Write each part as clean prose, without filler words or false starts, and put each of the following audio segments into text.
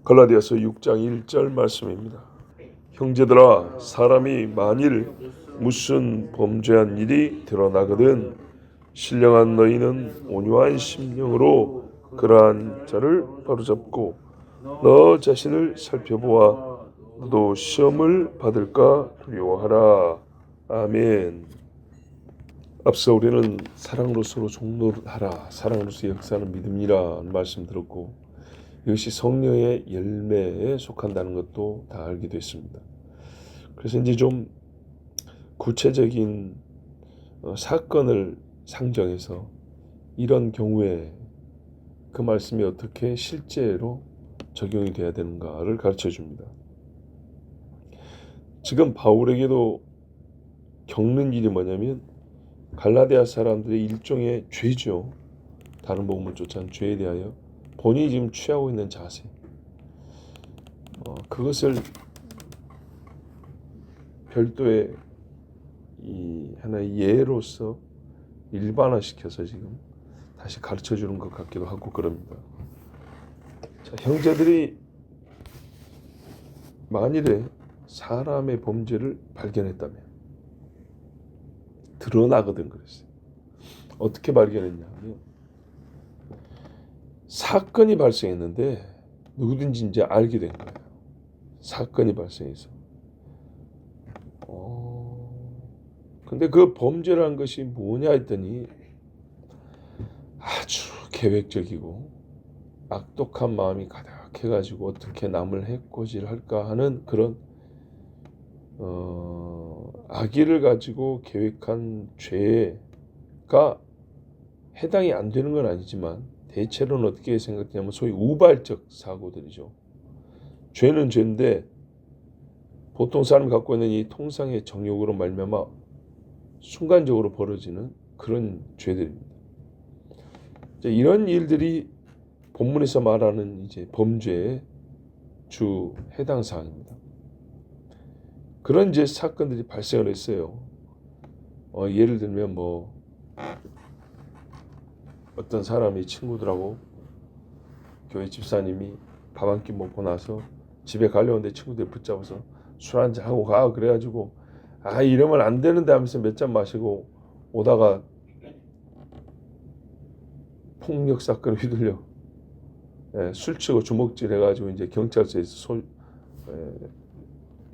갈라디아서 6장 1절 말씀입니다. 형제들아, 사람이 만일 무슨 범죄한 일이 드러나거든 신령한 너희는 온유한 심령으로 그러한 자를 바로잡고 너 자신을 살펴보아 너도 시험을 받을까 두려워하라. 아멘. 앞서 우리는 사랑으로 서로 종노하라, 사랑으로서 역사하는 믿음이라 말씀 들었고, 이것이 성령의 열매에 속한다는 것도 다 알게 됐습니다. 그래서 이제 좀 구체적인 사건을 상정해서 이런 경우에 그 말씀이 어떻게 실제로 적용이 돼야 되는가를 가르쳐 줍니다. 지금 바울에게도 겪는 일이 뭐냐면 갈라디아 사람들의 일종의 죄죠. 다른 복음을 쫓아는 죄에 대하여 본인이 지금 취하고 있는 자세, 그것을 별도의 이 하나의 예로서 일반화시켜서 지금 다시 가르쳐주는 것 같기도 하고 그럽니다. 자, 형제들이 만일에 사람의 범죄를 발견했다면 드러나거든 그랬어요. 어떻게 발견했냐면 사건이 발생했는데 누구든지 이제 알게 된 거예요. 사건이 발생해서. 근데 그 범죄라는 것이 뭐냐 했더니 아주 계획적이고 악독한 마음이 가득해가지고 어떻게 남을 해코지할까 하는 그런 악의를 가지고 계획한 죄가 해당이 안 되는 건 아니지만 대체로는 어떻게 생각되냐면 소위 우발적 사고들이죠. 죄는 죄인데 보통 사람이 갖고 있는 이 통상의 정욕으로 말미암아 순간적으로 벌어지는 그런 죄들입니다. 이런 일들이 본문에서 말하는 이제 범죄의 주 해당 사항입니다. 그런 이제 사건들이 발생을 했어요. 예를 들면 어떤 사람이 친구들하고 교회 집사님이 밥 한 끼 먹고 나서 집에 가려는데 친구들이 붙잡아서 술 한잔 하고 가 그래가지고 이러면 안 되는데 하면서 몇 잔 마시고 오다가 폭력 사건에 휘둘려 술 취고 주먹질 해가지고 이제 경찰서에서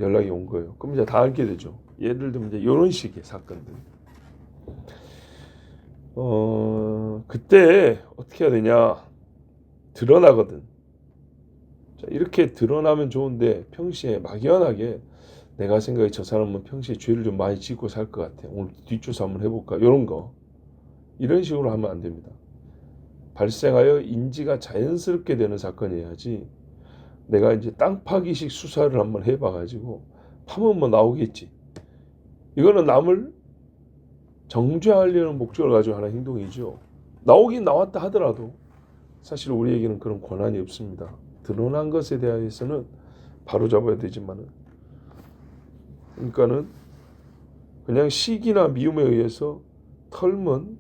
연락이 온 거예요. 그럼 이제 다 알게 되죠. 예를 들면 이제 이런 식의 사건들. 그때 어떻게 해야 되냐? 드러나거든. 자, 이렇게 드러나면 좋은데 평시에 막연하게 내가 생각해 저 사람은 평시에 죄를 좀 많이 짓고 살 것 같아. 오늘 뒷조사 한번 해볼까? 이런 식으로 하면 안 됩니다. 발생하여 인지가 자연스럽게 되는 사건이어야지 내가 이제 땅 파기식 수사를 한번 해봐가지고 파면 나오겠지. 이거는 남을 정죄하려는 목적을 가지고 하는 행동이죠. 나오긴 나왔다 하더라도 사실 우리에게는 그런 권한이 없습니다. 드러난 것에 대해서는 바로잡아야 되지만은 그러니까는 그냥 시기나 미움에 의해서 털면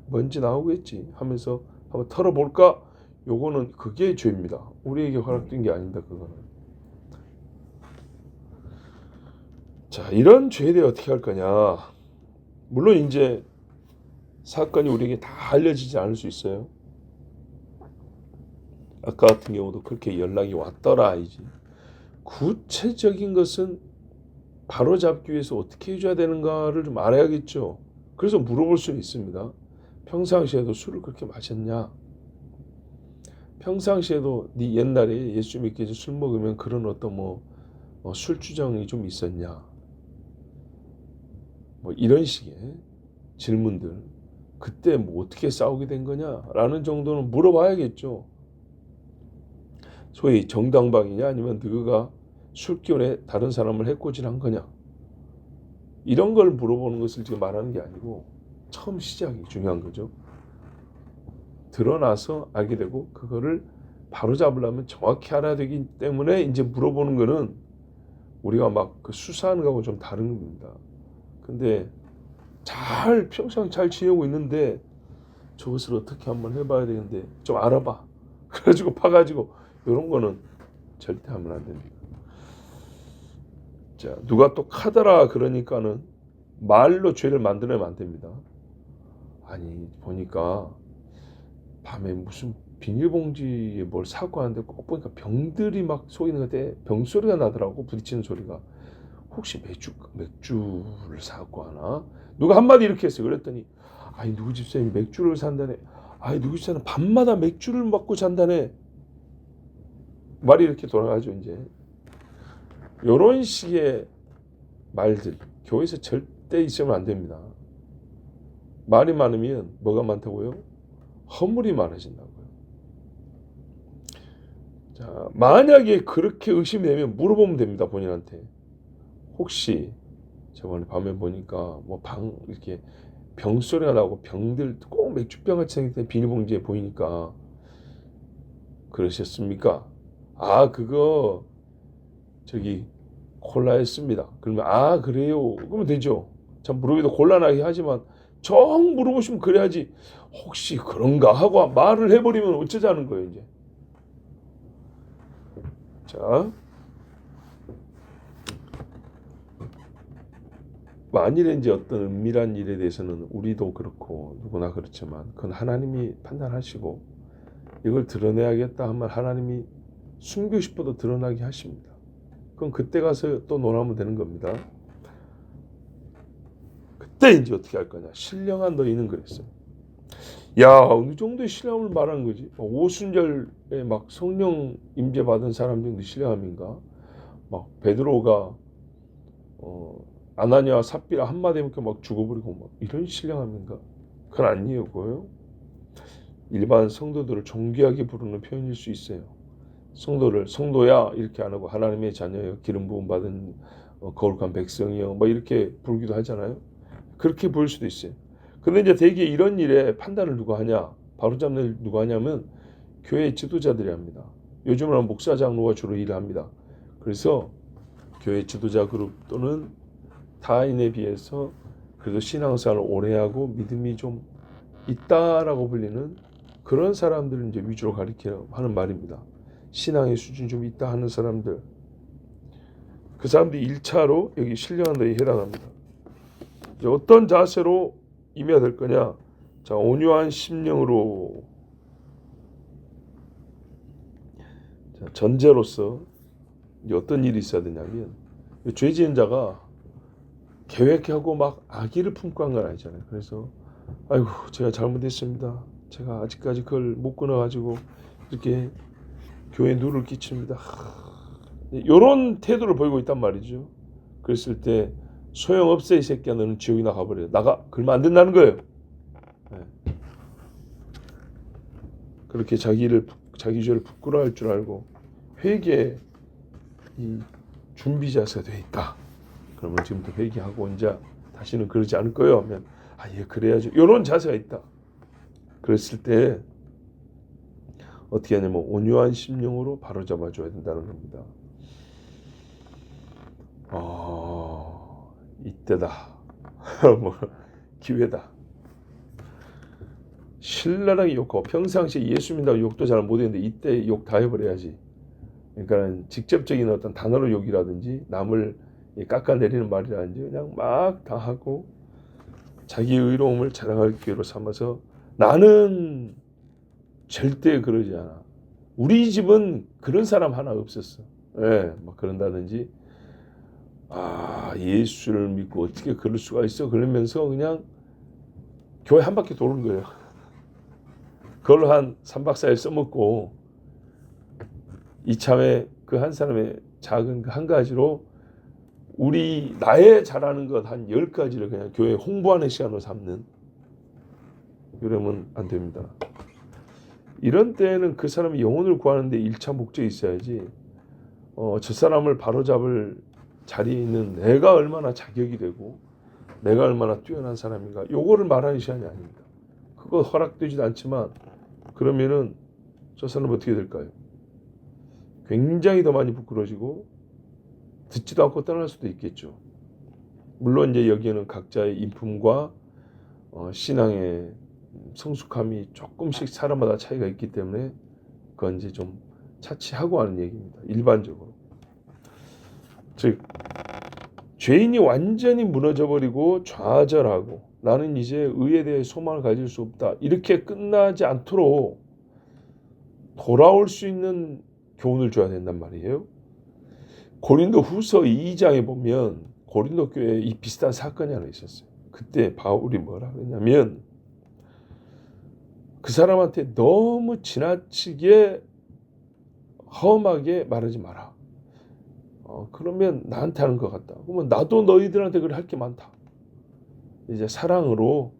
먼지 나오겠지 하면서 한번 털어볼까? 요거는 그게 죄입니다. 우리에게 허락된 게 아닙니다. 그거는. 자, 이런 죄에 대해 어떻게 할 거냐? 물론 이제 사건이 우리에게 다 알려지지 않을 수 있어요. 아까 같은 경우도 그렇게 연락이 왔더라 이제. 구체적인 것은 바로잡기 위해서 어떻게 해줘야 되는가를 좀 알아야겠죠. 그래서 물어볼 수는 있습니다. 평상시에도 술을 그렇게 마셨냐? 평상시에도 네 옛날에 예수 믿기 전에 술 먹으면 그런 어떤 술주정이 좀 있었냐? 이런 식의 질문들. 그때 어떻게 싸우게 된 거냐라는 정도는 물어봐야겠죠. 소위 정당방위냐 아니면 너가 술 기운에 다른 사람을 해코지한 거냐. 이런 걸 물어보는 것을 지금 말하는 게 아니고 처음 시작이 중요한 거죠. 드러나서 알게 되고 그거를 바로잡으려면 정확히 알아야 되기 때문에 이제 물어보는 거는 우리가 막 그 수사하는 거하고 좀 다른 겁니다. 근데 평생 잘 지내고 있는데 저것을 어떻게 한번 해봐야 되는데 좀 알아봐. 그래가지고 파가지고 이런 거는 절대 하면 안 됩니다. 자, 누가 또 카더라 그러니까는 말로 죄를 만들어내면 안 됩니다. 아니 보니까 밤에 무슨 비닐봉지에 뭘 사고 하는데 꼭 보니까 병들이 막 속이는 건데 병소리가 나더라고. 부딪히는 소리가. 혹시 맥주를 사고 하나? 누가 한마디 이렇게 했어요. 그랬더니 아니 누구 집사님이 맥주를 산다네. 아니 누구 집사는 밤마다 맥주를 먹고 잔다네. 말이 이렇게 돌아가죠. 이제 이런 식의 말들 교회에서 절대 있으면 안 됩니다. 말이 많으면 뭐가 많다고요? 허물이 많아진다고요. 자, 만약에 그렇게 의심이 되면 물어보면 됩니다. 본인한테. 혹시 저번에 밤에 보니까 뭐 이렇게 병소리가 나고 병들 꼭 맥주병 같이 생긴 비닐봉지에 보이니까 그러셨습니까? 아 그거 저기 콜라였습니다. 그러면 아 그래요? 그러면 되죠. 참 물어보기도 곤란하게 하지만 정 물어보시면 그래야지. 혹시 그런가 하고 말을 해버리면 어쩌자는 거예요 이제. 자, 만일에 이제 어떤 은밀한 일에 대해서는 우리도 그렇고 누구나 그렇지만 그건 하나님이 판단하시고 이걸 드러내야겠다 하면 하나님이 숨기고 싶어도 드러나게 하십니다. 그럼 그때 가서 또 논하면 되는 겁니다. 그때 이제 어떻게 할 거냐. 신령한 너희는 그랬어요. 야 어느 정도의 신령함을 말하는 거지. 오순절에 막 성령 임재 받은 사람 정도 신령함인가. 막 베드로가 아나니아와 삽비라 한마디 해놓고 막 죽어버리고 막 이런 신령함인가? 그건 아니고요. 일반 성도들을 존귀하게 부르는 표현일 수 있어요. 성도를 성도야 이렇게 안 하고 하나님의 자녀여 기름 부음 받은 거룩한 백성이여 뭐 이렇게 부르기도 하잖아요. 그렇게 부를 수도 있어요. 근데 이제 대개 이런 일에 판단을 누가 하냐? 바로잡는 일 누가 하냐면 교회 지도자들이 합니다. 요즘은 목사 장로가 주로 일을 합니다. 그래서 교회 지도자 그룹 또는 타인에 비해서 그래도 신앙생활을 오래 하고 믿음이 좀 있다라고 불리는 그런 사람들을 이제 위주로 가리켜 하는 말입니다. 신앙의 수준이 좀 있다 하는 사람들. 그 사람들이 1차로 여기 신령한 너희에 해당합니다. 어떤 자세로 임해야 될 거냐? 자, 온유한 심령으로. 자, 전제로서 어떤 일이 있어야 되냐면 죄 지은 자가 계획하고 막 악의를 품고 한 건 아니잖아요. 그래서 아이고 제가 잘못했습니다. 제가 아직까지 그걸 못 끊어가지고 이렇게 교회에 누를 끼칩니다. 이런 태도를 보이고 있단 말이죠. 그랬을 때 소용없어 이 새끼야 너는 지옥이나 가버려. 나가. 그러면 안 된다는 거예요. 네. 그렇게 자기 죄를 부끄러워할 줄 알고 회개 이 준비자세가 돼 있다. 그러면 지금부터 회개하고 이제 다시는 그러지 않을 거예요 하면 예 그래야죠. 이런 자세가 있다. 그랬을 때 어떻게 하냐면 온유한 심령으로 바로잡아줘야 된다는 겁니다. 이때다. 뭐 기회다. 신랄하게 욕하고 평상시에 예수 믿는다고 욕도 잘 못했는데 이때 욕 다 해버려야지. 그러니까 직접적인 어떤 단어로 욕이라든지 남을 깎아내리는 말이라든지 그냥 막 다 하고 자기 의로움을 자랑할 기회로 삼아서 나는 절대 그러지 않아. 우리 집은 그런 사람 하나 없었어. 예, 막 그런다든지 예수를 믿고 어떻게 그럴 수가 있어? 그러면서 그냥 교회 한 바퀴 도는 거예요. 그걸로 한 3박 4일 써먹고 이참에 그 한 사람의 작은 그 한 가지로 나의 잘하는 것 한 10가지를 그냥 교회 홍보하는 시간으로 삼는 이러면 안 됩니다. 이런 때는 그 사람이 영혼을 구하는데 1차 목적이 있어야지 저 사람을 바로잡을 자리에 있는 내가 얼마나 자격이 되고 내가 얼마나 뛰어난 사람인가 요거를 말하는 시간이 아닙니다. 그거 허락되지도 않지만 그러면은 저 사람은 어떻게 될까요? 굉장히 더 많이 부끄러지고 듣지도 않고 떠날 수도 있겠죠. 물론 이제 여기에는 각자의 인품과 신앙의 성숙함이 조금씩 사람마다 차이가 있기 때문에 그건 이제 좀 차치하고 하는 얘기입니다. 일반적으로. 즉 죄인이 완전히 무너져버리고 좌절하고 나는 이제 의에 대해 소망을 가질 수 없다. 이렇게 끝나지 않도록 돌아올 수 있는 교훈을 줘야 된단 말이에요. 고린도 후서 2장에 보면 고린도 교회에 이 비슷한 사건이 하나 있었어요. 그때 바울이 뭐라 그랬냐면 그 사람한테 너무 지나치게 험하게 말하지 마라. 그러면 나한테 하는 것 같다. 그러면 나도 너희들한테 그래 할 게 많다. 이제 사랑으로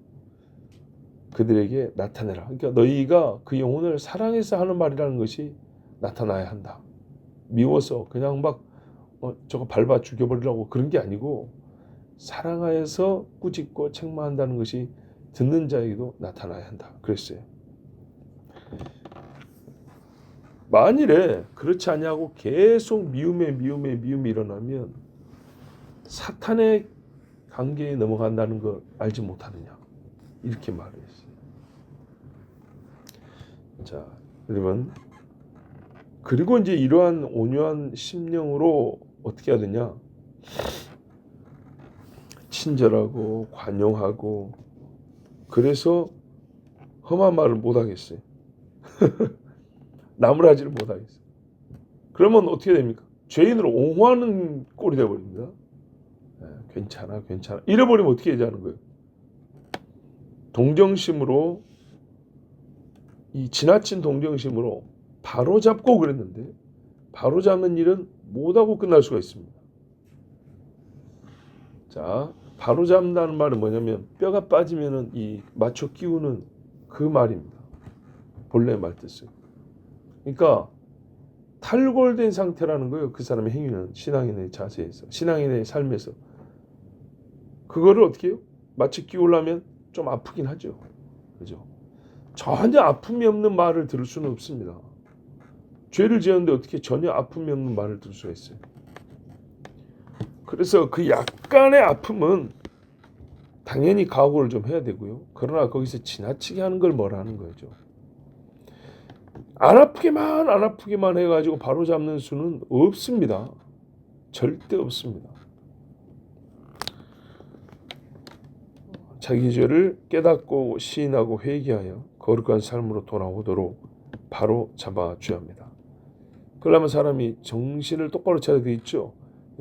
그들에게 나타내라. 그러니까 너희가 그 영혼을 사랑해서 하는 말이라는 것이 나타나야 한다. 미워서 그냥 막 저거 밟아 죽여버리려고 그런 게 아니고 사랑하여서 꾸짖고 책망한다는 것이 듣는 자에게도 나타나야 한다. 그랬어요. 만일에 그렇지 아니하고 계속 미움이 일어나면 사탄의 관계에 넘어간다는 걸 알지 못하느냐. 이렇게 말했어요. 자, 여러분. 그리고 이제 이러한 온유한 심령으로 어떻게 해야 되냐? 친절하고 관용하고 그래서 험한 말을 못 하겠어요. 나무라지를 못 하겠어요. 그러면 어떻게 됩니까? 죄인으로 옹호하는 꼴이 되어버립니다. 괜찮아. 잃어버리면 어떻게 하자는 거예요? 동정심으로 이 지나친 동정심으로 바로잡고 그랬는데 바로잡는 일은 못하고 끝날 수가 있습니다. 자, 바로잡는다는 말은 뭐냐면 뼈가 빠지면은 이 맞춰 끼우는 그 말입니다. 본래 말 뜻은. 그러니까 탈골된 상태라는 거예요. 그 사람의 행위는 신앙인의 자세에서, 신앙인의 삶에서. 그거를 어떻게 해요? 맞춰 끼우려면 좀 아프긴 하죠. 그죠? 전혀 아픔이 없는 말을 들을 수는 없습니다. 죄를 지었는데 어떻게 전혀 아픔이 없는 말을 들을 수가 있어요? 그래서 그 약간의 아픔은 당연히 각오를 좀 해야 되고요. 그러나 거기서 지나치게 하는 걸 뭐라는 거죠? 안 아프게만 해가지고 바로 잡는 수는 없습니다. 절대 없습니다. 자기 죄를 깨닫고 시인하고 회개하여 거룩한 삶으로 돌아오도록 바로 잡아줘야 합니다. 그러려면 사람이 정신을 똑바로 차려야 되겠죠.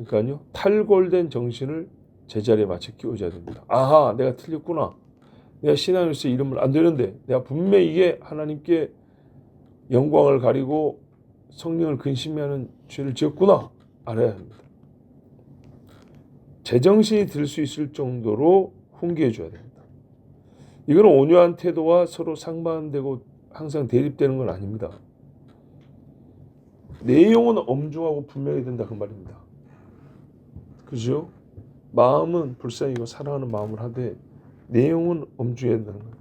그러니까요, 탈골된 정신을 제자리에 맞춰 끼워줘야 됩니다. 아하, 내가 틀렸구나. 내가 신앙에서 이러면 안 되는데 내가 분명히 이게 하나님께 영광을 가리고 성령을 근심하는 죄를 지었구나. 알아야 합니다. 제정신이 들 수 있을 정도로 훈계해 줘야 됩니다. 이건 온유한 태도와 서로 상반되고 항상 대립되는 건 아닙니다. 내용은 엄중하고 분명히 된다 그 말입니다. 그죠? 마음은 불쌍히고 사랑하는 마음을 하되 내용은 엄중해야 된다는 거예요.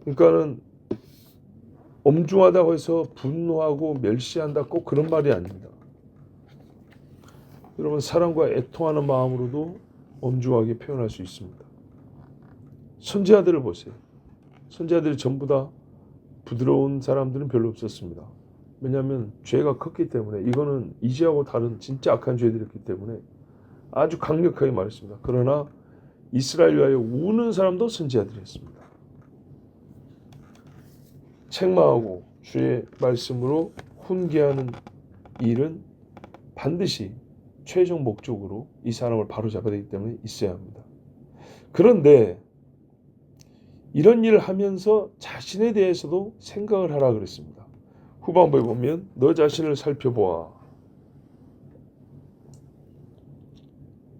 그러니까는 엄중하다고 해서 분노하고 멸시한다 꼭 그런 말이 아닙니다. 여러분 사랑과 애통하는 마음으로도 엄중하게 표현할 수 있습니다. 선지자들을 보세요. 선지자들이 전부 다 부드러운 사람들은 별로 없었습니다. 왜냐하면 죄가 컸기 때문에 이거는 이지하고 다른 진짜 악한 죄들이었기 때문에 아주 강력하게 말했습니다. 그러나 이스라엘 위하여 우는 사람도 선지자들이었습니다. 책망하고 주의 말씀으로 훈계하는 일은 반드시 최종 목적으로 이 사람을 바로잡아야 되기 때문에 있어야 합니다. 그런데 이런 일을 하면서 자신에 대해서도 생각을 하라 그랬습니다. 후반부에 보면 너 자신을 살펴보아.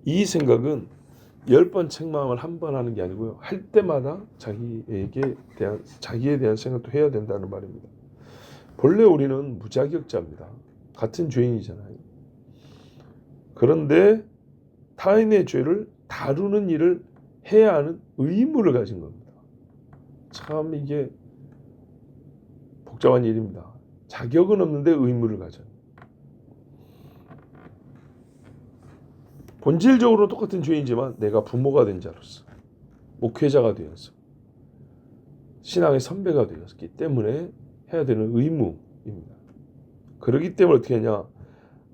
이 생각은 10번 책망을 한 번 하는 게 아니고요. 할 때마다 자기에 대한 생각도 해야 된다는 말입니다. 본래 우리는 무자격자입니다. 같은 죄인이잖아요. 그런데 타인의 죄를 다루는 일을 해야 하는 의무를 가진 겁니다. 참 이게 복잡한 일입니다. 자격은 없는데 의무를 가져요. 본질적으로 똑같은 죄인이지만 내가 부모가 된 자로서 목회자가 되어서 신앙의 선배가 되었기 때문에 해야 되는 의무입니다. 그렇기 때문에 어떻게 하냐?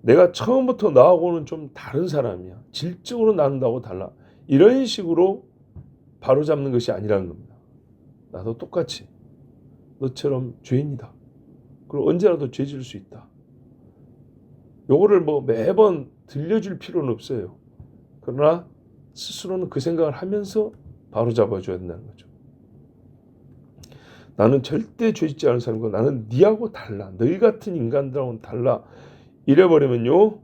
내가 처음부터 나하고는 좀 다른 사람이야. 질적으로 나는 나하고 달라. 이런 식으로 바로잡는 것이 아니라는 겁니다. 나도 똑같이 너처럼 죄인이다. 그리고 언제라도 죄 지을 수 있다. 요거를 뭐 매번 들려줄 필요는 없어요. 그러나 스스로는 그 생각을 하면서 바로잡아줘야 된다는 거죠. 나는 절대 죄 짓지 않은 사람이고 나는 니하고 달라. 너희 같은 인간들하고는 달라. 이래버리면요.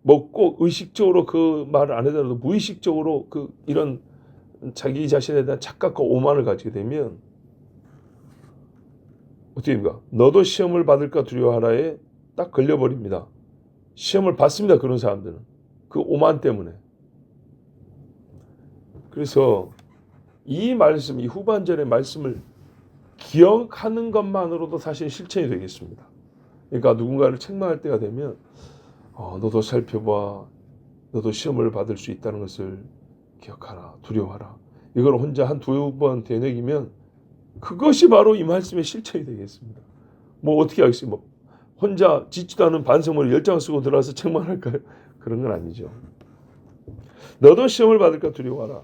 뭐 꼭 의식적으로 그 말을 안 하더라도 무의식적으로 그 이런 자기 자신에 대한 착각과 오만을 가지게 되면 어떻게 됩니까? 너도 시험을 받을까 두려워하라에 딱 걸려버립니다. 시험을 받습니다. 그런 사람들은. 그 오만 때문에. 그래서 이 말씀, 이 후반절의 말씀을 기억하는 것만으로도 사실 실천이 되겠습니다. 그러니까 누군가를 책망할 때가 되면 너도 살펴봐. 너도 시험을 받을 수 있다는 것을 기억하라. 두려워하라. 이걸 혼자 한 두 번 되뇌기면 그것이 바로 이 말씀의 실천이 되겠습니다. 뭐 어떻게 하겠어요? 뭐 혼자 짓지도 않은 반성문을 10장 쓰고 들어와서 책망할까요? 그런 건 아니죠. 너도 시험을 받을까 두려워하라.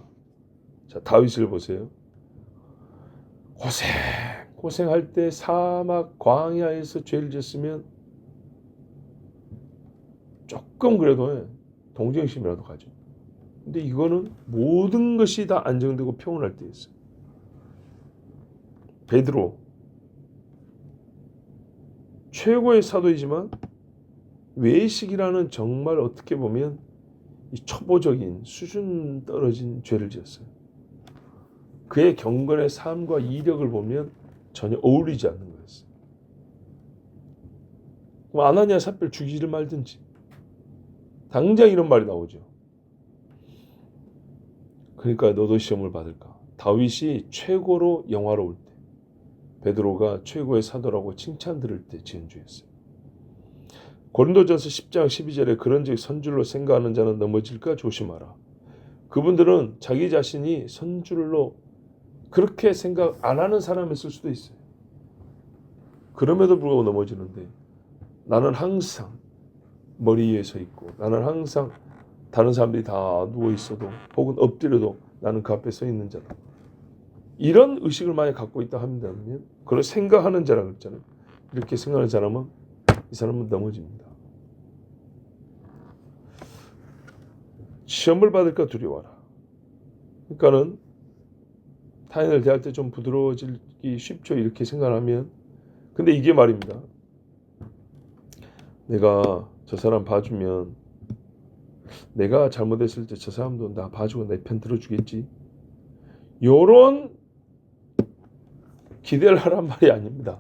자, 다윗을 보세요. 고생할 때 사막 광야에서 죄를 지었으면 조금 그래도 동정심이라도 가죠. 근데 이거는 모든 것이 다 안정되고 평온할 때 있어요. 베드로 최고의 사도이지만 외식이라는 정말 어떻게 보면 이 초보적인 수준 떨어진 죄를 지었어요. 그의 경건의 삶과 이력을 보면 전혀 어울리지 않는 거였어요. 그럼 아나니아 삽별 죽이지를 말든지 당장 이런 말이 나오죠. 그러니까 너도 시험을 받을까. 다윗이 최고로 영화로울 때 베드로가 최고의 사도라고 칭찬 들을 때 지은 죄였어요. 고린도전서 10장 12절에 그런즉 선줄로 생각하는 자는 넘어질까 조심하라. 그분들은 자기 자신이 선줄로 그렇게 생각 안 하는 사람이었을 수도 있어요. 그럼에도 불구하고 넘어지는데 나는 항상 머리 위에 서 있고 나는 항상 다른 사람들이 다 누워 있어도 혹은 엎드려도 나는 그 앞에 서 있는 자다. 이런 의식을 많이 갖고 있다 한다면 그걸 생각하는 자라고 했잖아요. 이렇게 생각하는 사람은 이 사람은 넘어집니다. 시험을 받을까 두려워하라. 그러니까는 타인을 대할 때 좀 부드러워지기 쉽죠. 이렇게 생각하면. 근데 이게 말입니다. 내가 저 사람 봐주면 내가 잘못했을 때 저 사람도 나 봐주고 내 편 들어주겠지. 요런 기대를 하란 말이 아닙니다.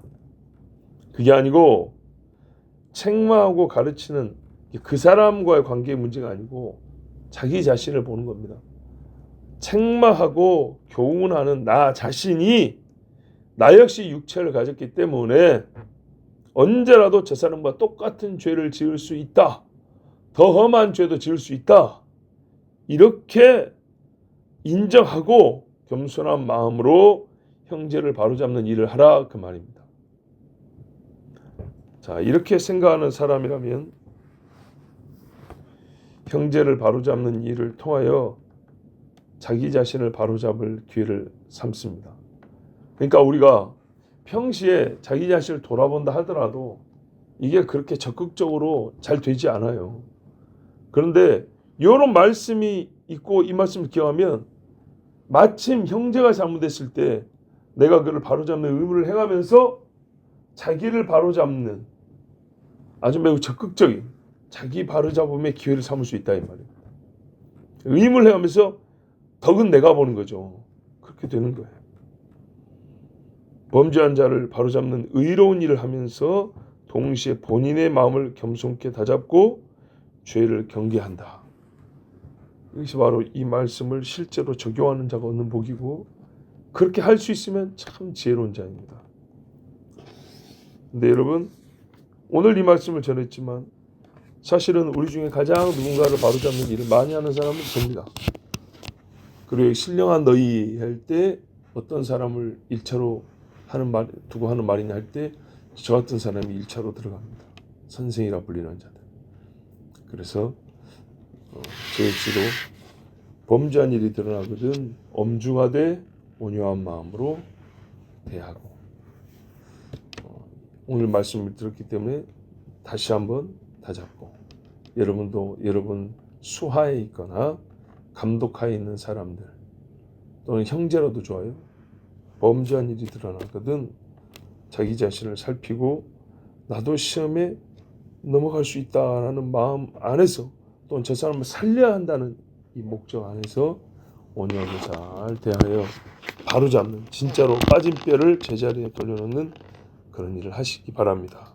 그게 아니고 책망하고 가르치는 그 사람과의 관계의 문제가 아니고 자기 자신을 보는 겁니다. 책망하고 교훈하는 나 자신이 나 역시 육체를 가졌기 때문에 언제라도 저 사람과 똑같은 죄를 지을 수 있다. 더 험한 죄도 지을 수 있다. 이렇게 인정하고 겸손한 마음으로 형제를 바로잡는 일을 하라 그 말입니다. 자, 이렇게 생각하는 사람이라면 형제를 바로잡는 일을 통하여 자기 자신을 바로잡을 기회를 삼습니다. 그러니까 우리가 평시에 자기 자신을 돌아본다 하더라도 이게 그렇게 적극적으로 잘 되지 않아요. 그런데 이런 말씀이 있고 이 말씀을 기억하면 마침 형제가 잘못했을 때 내가 그를 바로잡는 의무를 행하면서 자기를 바로잡는 아주 매우 적극적인 자기 바로잡음의 기회를 삼을 수 있다 이 말입니다. 의무를 행하면서 덕은 내가 보는 거죠. 그렇게 되는 거예요. 범죄한 자를 바로잡는 의로운 일을 하면서 동시에 본인의 마음을 겸손케 다잡고 죄를 경계한다. 이것이 바로 이 말씀을 실제로 적용하는 자가 얻는 복이고 그렇게 할 수 있으면 참 지혜로운 자입니다. 근데 여러분 오늘 이 말씀을 전했지만 사실은 우리 중에 가장 누군가를 바로잡는 일을 많이 하는 사람은 접니다. 그리고 신령한 너희 할 때 어떤 사람을 1차로 두고 하는 말이냐 할 때 저 같은 사람이 1차로 들어갑니다. 선생이라 불리는 자들. 그래서 제 역시도 범죄한 일이 드러나거든 엄중하되 온유한 마음으로 대하고, 오늘 말씀을 들었기 때문에 다시 한번 다잡고, 여러분도 여러분 수하에 있거나 감독하에 있는 사람들 또는 형제라도 좋아요. 범죄한 일이 드러나거든 자기 자신을 살피고 나도 시험에 넘어갈 수 있다라는 마음 안에서, 또는 저 사람을 살려야 한다는 이 목적 안에서 온유하게 잘 대하여 바로잡는, 진짜로 빠진 뼈를 제자리에 돌려놓는 그런 일을 하시기 바랍니다.